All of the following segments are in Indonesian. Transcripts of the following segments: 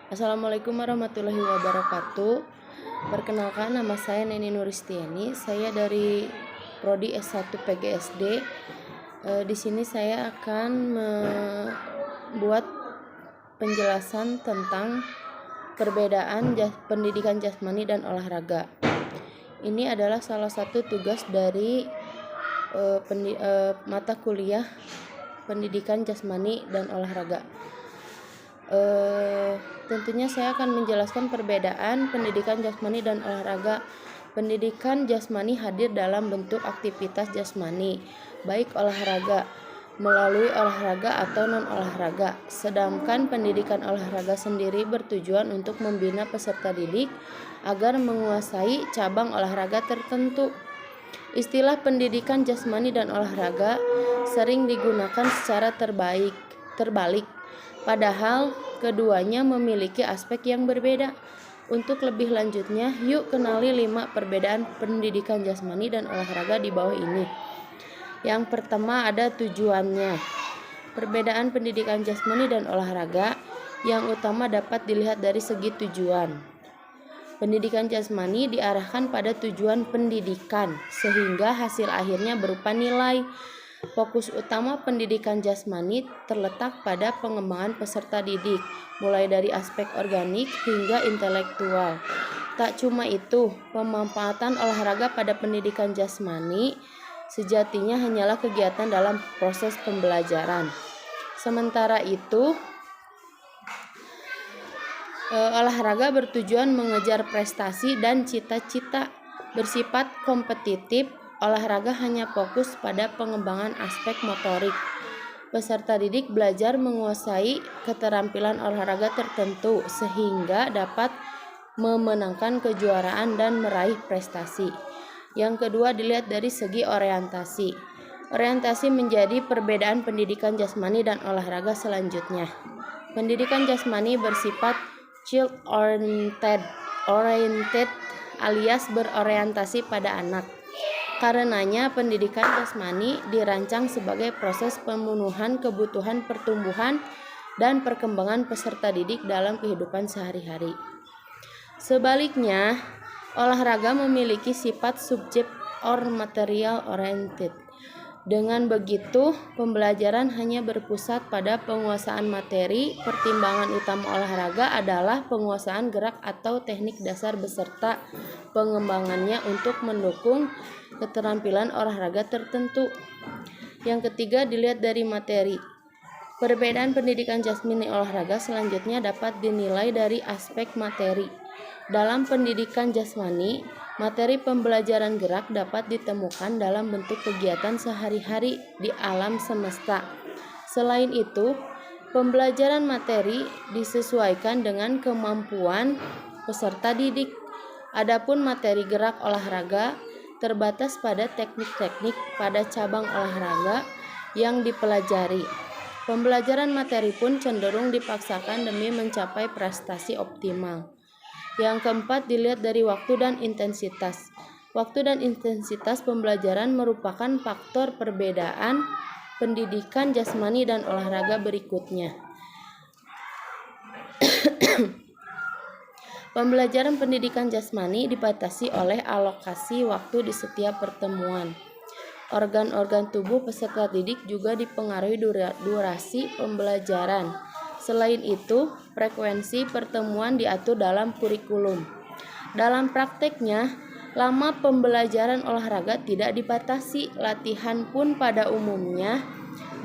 Assalamualaikum warahmatullahi wabarakatuh. Perkenalkan, nama saya Neni Nuristiani. Saya dari Prodi S1 PGSD. Di sini saya akan membuat penjelasan tentang perbedaan pendidikan jasmani dan olahraga. Ini adalah salah satu tugas dari mata kuliah pendidikan jasmani dan olahraga. Tentunya saya akan menjelaskan perbedaan pendidikan jasmani dan olahraga. Pendidikan jasmani hadir dalam bentuk aktivitas jasmani, baik olahraga, melalui olahraga atau non-olahraga. Sedangkan pendidikan olahraga sendiri bertujuan untuk membina peserta didik agar menguasai cabang olahraga tertentu. Istilah pendidikan jasmani dan olahraga sering digunakan secara terbalik. Padahal keduanya memiliki aspek yang berbeda. Untuk lebih lanjutnya, yuk kenali 5 perbedaan pendidikan jasmani dan olahraga di bawah ini. Yang pertama ada tujuannya. Perbedaan pendidikan jasmani dan olahraga yang utama dapat dilihat dari segi tujuan. Pendidikan jasmani diarahkan pada tujuan pendidikan, sehingga hasil akhirnya berupa nilai. Fokus utama pendidikan jasmani terletak pada pengembangan peserta didik, mulai dari aspek organik hingga intelektual. Tak cuma itu, pemanfaatan olahraga pada pendidikan jasmani sejatinya hanyalah kegiatan dalam proses pembelajaran. Sementara itu, olahraga bertujuan mengejar prestasi dan cita-cita. Bersifat kompetitif, olahraga hanya fokus pada pengembangan aspek motorik. Peserta didik belajar menguasai keterampilan olahraga tertentu sehingga dapat memenangkan kejuaraan dan meraih prestasi. Yang kedua dilihat dari segi orientasi. Orientasi menjadi perbedaan pendidikan jasmani dan olahraga selanjutnya. Pendidikan jasmani bersifat child oriented alias berorientasi pada anak. Karenanya pendidikan jasmani dirancang sebagai proses pemenuhan kebutuhan pertumbuhan dan perkembangan peserta didik dalam kehidupan sehari-hari. Sebaliknya, olahraga memiliki sifat subject or material oriented. Dengan begitu, pembelajaran hanya berpusat pada penguasaan materi. Pertimbangan utama olahraga adalah penguasaan gerak atau teknik dasar beserta pengembangannya untuk mendukung keterampilan olahraga tertentu. Yang ketiga dilihat dari materi. Perbedaan pendidikan jasmani olahraga selanjutnya dapat dinilai dari aspek materi. Dalam pendidikan jasmani, materi pembelajaran gerak dapat ditemukan dalam bentuk kegiatan sehari-hari di alam semesta. Selain itu, pembelajaran materi disesuaikan dengan kemampuan peserta didik. Adapun materi gerak olahraga terbatas pada teknik-teknik pada cabang olahraga yang dipelajari. Pembelajaran materi pun cenderung dipaksakan demi mencapai prestasi optimal. Yang keempat dilihat dari waktu dan intensitas. Waktu dan intensitas pembelajaran merupakan faktor perbedaan pendidikan jasmani dan olahraga berikutnya. Pembelajaran pendidikan jasmani dibatasi oleh alokasi waktu di setiap pertemuan. Organ-organ tubuh peserta didik juga dipengaruhi durasi pembelajaran. Selain itu, frekuensi pertemuan diatur dalam kurikulum. Dalam prakteknya, lama pembelajaran olahraga tidak dibatasi. Latihan pun pada umumnya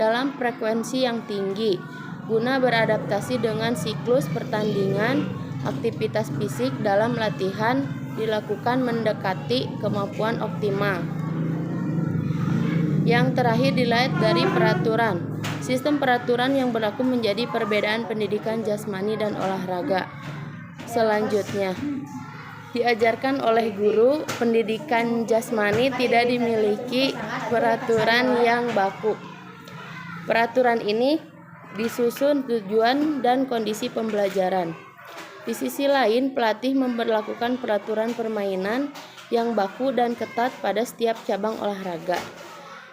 dalam frekuensi yang tinggi, guna beradaptasi dengan siklus pertandingan. Aktivitas fisik dalam latihan dilakukan mendekati kemampuan optimal. Yang terakhir dilihat dari peraturan. Sistem peraturan yang berlaku menjadi perbedaan pendidikan jasmani dan olahraga. Selanjutnya, diajarkan oleh guru. Pendidikan jasmani tidak dimiliki peraturan yang baku. Peraturan ini disusun tujuan dan kondisi pembelajaran. Di sisi lain, pelatih memberlakukan peraturan permainan yang baku dan ketat pada setiap cabang olahraga.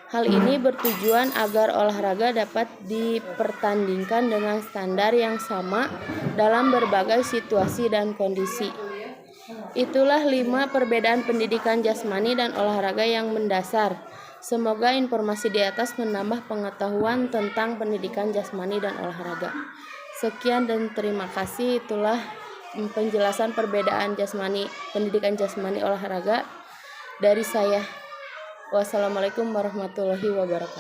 Hal ini bertujuan agar olahraga dapat dipertandingkan dengan standar yang sama dalam berbagai situasi dan kondisi. Itulah 5 perbedaan pendidikan jasmani dan olahraga yang mendasar. Semoga informasi di atas menambah pengetahuan tentang pendidikan jasmani dan olahraga. Sekian dan terima kasih. Itulah penjelasan perbedaan pendidikan jasmani olahraga dari saya. Wassalamualaikum warahmatullahi wabarakatuh.